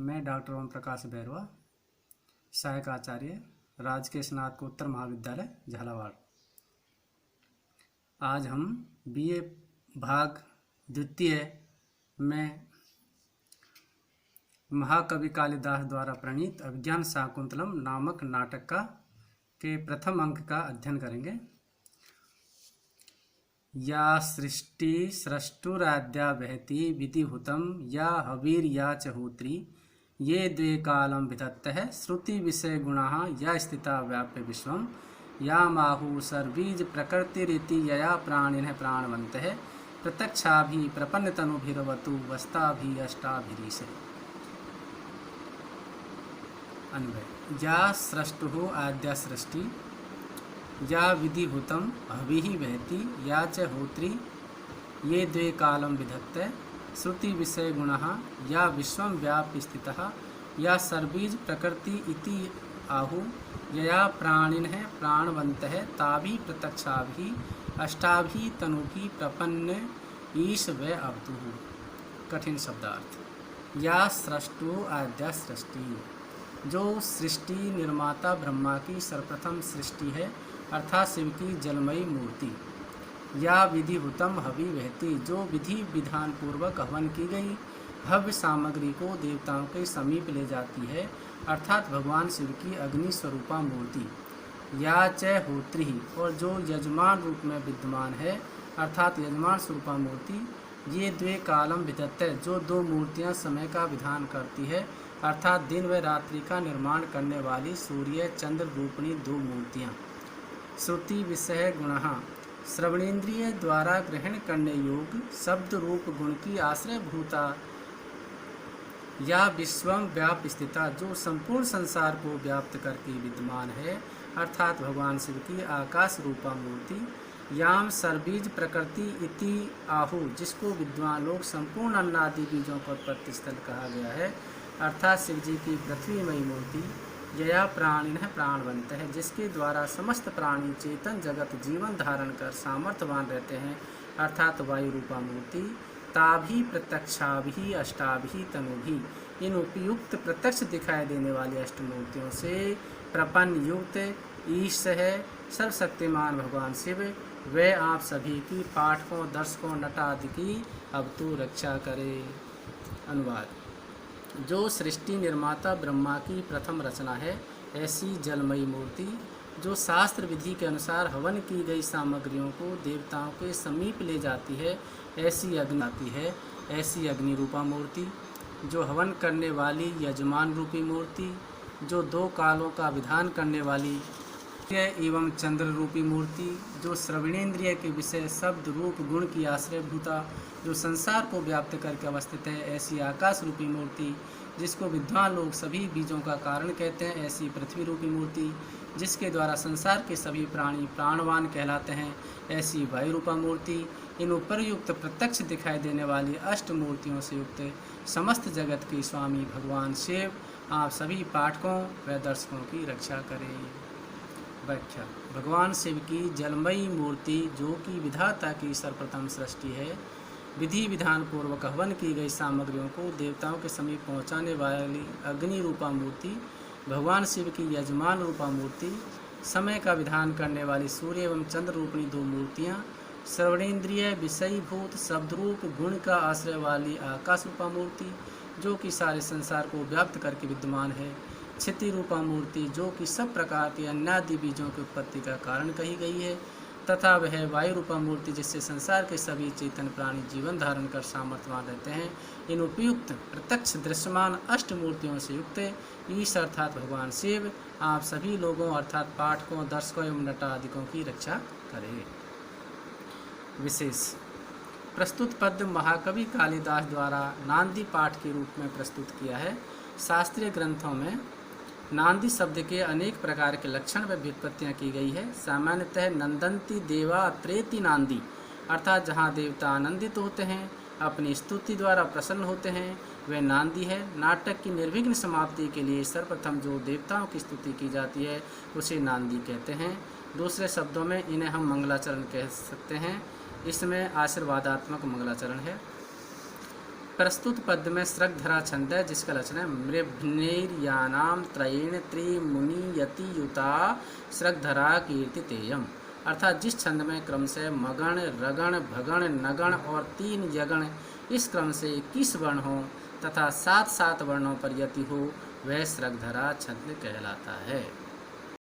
मैं डॉक्टर ओम प्रकाश बैरवा, सहायक आचार्य, राजकीय स्नातकोत्तर महाविद्यालय झालावाड़। आज हम बीए भाग द्वितीय में महाकवि कालिदास द्वारा प्रणीत अभिज्ञान शाकुंतलम नामक नाटक के प्रथम अंक का अध्ययन करेंगे। या सृष्टि स्रष्टुराद्या वहति विधिभूतं या हवीर या च होत्री ये द्वे कालं विधत्तः श्रुति विषय गुणाः या स्थिता व्याप्य विश्वं या माहु सर्वीज प्रकृतिरिति यया प्राणिनः प्राणवन्तः प्रत्यक्षाभि प्रपन्नतनुभिरवतु वस्ताभि अष्टाभिरीशे। अन्वय। या सृष्टुः आद्या सृष्टि या विधिभूतं हविः वहति या च होत्री ये द्वे कालं विधत्ते श्रुति विषय गुणः या विश्वं व्याप्य स्थितः या सर्वीज प्रकृति इति आहु यया प्राणिनः प्राणवन्तः ताभिः प्रत्यक्षाभिः अष्टाभिः तनुभिः प्रपन्न ईश व अवतुः। कठिन शब्दार्थ। या सृष्टु आद्या सृष्टि, जो सृष्टि निर्माता ब्रह्मा की सर्वप्रथम सृष्टि है अर्थात शिव की जलमयी मूर्ति। या विधिभूतम हवि वहती, जो विधि विधान पूर्वक हवन की गई भव्य सामग्री को देवताओं के समीप ले जाती है अर्थात भगवान शिव की अग्नि स्वरूपा मूर्ति। या च होत्री, और जो यजमान रूप में विद्यमान है अर्थात यजमान स्वरूपा मूर्ति। ये द्वे कालम विधत्ते, जो दो मूर्तियां समय का विधान करती है अर्थात दिन व रात्रि का निर्माण करने वाली सूर्य चंद्र रूपणी दो मूर्तियां। श्रुति विषय गुणः, श्रवणेन्द्रिय द्वारा ग्रहण करने योग्य शब्द रूप गुण की आश्रय भूता। या विश्वम व्याप स्थिता, जो संपूर्ण संसार को व्याप्त करके विद्यमान है अर्थात भगवान शिव की आकाश रूपा मूर्ति। याम सर्वीज प्रकृति इति आहु, जिसको विद्वान लोग संपूर्ण अन्नादि बीजों का उत्पत्ति स्थल कहा गया है अर्थात शिव जी की पृथ्वीमयी मूर्ति। यया प्राणिनः प्राणवंत है, जिसके द्वारा समस्त प्राणी चेतन जगत जीवन धारण कर सामर्थ्यवान रहते हैं अर्थात वायु रूपा मूर्ति। ताभि प्रत्यक्षाभि अष्टाभि तनुभि, इन उपयुक्त प्रत्यक्ष दिखाई देने वाली अष्टमूर्तियों से प्रपन्न युक्त ईश है सर्वशक्तिमान भगवान शिव। वे आप सभी की पाठकों दर्शकों नटादि की अब तो रक्षा करे। अनुवाद। जो सृष्टि निर्माता ब्रह्मा की प्रथम रचना है ऐसी जलमयी मूर्ति, जो शास्त्र विधि के अनुसार हवन की गई सामग्रियों को देवताओं के समीप ले जाती है ऐसी अग्नि रूपा मूर्ति। जो हवन करने वाली यजमान रूपी मूर्ति। जो दो कालों का विधान करने वाली एवं चंद्र रूपी मूर्ति। जो श्रवणेन्द्रिय के विषय शब्द रूप गुण की आश्रय भूता, जो संसार को व्याप्त करके अवस्थित है ऐसी आकाश रूपी मूर्ति। जिसको विद्वान लोग सभी बीजों का कारण कहते हैं ऐसी पृथ्वी रूपी मूर्ति। जिसके द्वारा संसार के सभी प्राणी प्राणवान कहलाते हैं ऐसी वायु रूपा मूर्ति। इन उपरयुक्त प्रत्यक्ष दिखाई देने वाली अष्ट मूर्तियों से युक्त समस्त जगत के स्वामी भगवान शिव आप सभी पाठकों व दर्शकों की रक्षा करें। व्याख्या। भगवान शिव की जलमयी मूर्ति, जो कि विधाता की सर्वप्रथम सृष्टि है, विधि विधान पूर्वक हवन की गई सामग्रियों को देवताओं के समीप पहुंचाने वाली अग्नि रूपा मूर्ति। भगवान शिव की यजमान रूपा मूर्ति। समय का विधान करने वाली सूर्य एवं चंद्र रूपणी दो मूर्तियाँ। श्रवणेन्द्रिय विषयीभूत शब्दरूप गुण का आश्रय वाली आकाश रूपा मूर्ति, जो कि सारे संसार को व्याप्त करके विद्यमान है। क्षिति रूपा मूर्ति, जो कि सब प्रकार के अन्नादि बीजों की उत्पत्ति का कारण कही गई है। तथा वह वायु रूपा मूर्ति, जिससे संसार के सभी चेतन प्राणी जीवन धारण कर सामर्थ्यवान रहते हैं। इन उपयुक्त प्रत्यक्ष दृश्यमान अष्ट मूर्तियों से युक्त ईश अर्थात भगवान शिव आप सभी लोगों अर्थात पाठकों दर्शकों एवं नटादिकों की रक्षा करें। विशेष। प्रस्तुत पद्य महाकवि कालिदास द्वारा नांदी पाठ के रूप में प्रस्तुत किया है। शास्त्रीय ग्रंथों में नांदी शब्द के अनेक प्रकार के लक्षण व व्युत्पत्तियाँ की गई है। सामान्यतः नंदंती देवा त्रेति नांदी, अर्थात जहाँ देवता आनंदित होते हैं अपनी स्तुति द्वारा प्रसन्न होते हैं वे नांदी है। नाटक की निर्विघ्न समाप्ति के लिए सर्वप्रथम जो देवताओं की स्तुति की जाती है उसे नांदी कहते हैं। दूसरे शब्दों में इन्हें हम मंगलाचरण कह सकते हैं। इसमें आशीर्वादात्मक मंगलाचरण है। प्रस्तुत पद्य में स्रग्धरा छंद है जिसका लक्षण है मृभ्नेर्यानाम त्रयेण त्रिमुनि यति युता स्रग्धरा कीर्तितेयम। अर्थात जिस छंद में क्रम से मगण, रगण, भगण, नगण और 3 यगण इस क्रम से 21 वर्ण हो तथा 7 वर्णों पर यति हो वह स्रग्धरा छंद कहलाता है।